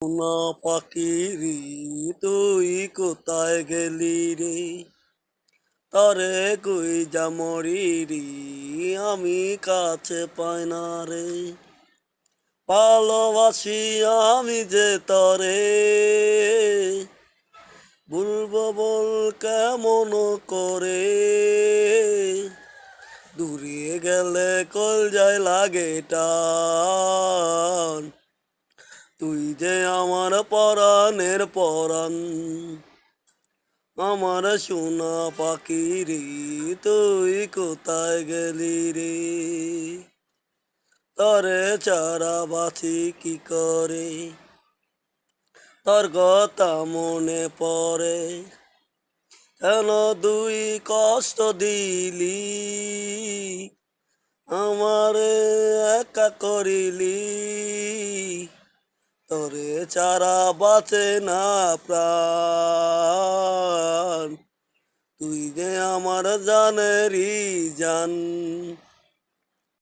সোনা পাখিরি তুই কোথায় গেলি রে? তরে কই মরিরি আমি কাছে পাই না রে। ভালোবাসি আমি যে তরে, বলবো বল কেমন করে। দূরে গেলে কল যায় লাগে টান, তুই যে আমার পরাণের পরাণ। আমার সোনা পাখি রে তুই কোথায় গেলি রে? তরে চারা বাছি কি করে, তোর কথা মনে পড়ে। কেন দুই কষ্ট দিলি, আমারে একা করিলি। তোরে চারা বাঁচে না প্রাণ, তুই যে আমার জানেরই জান।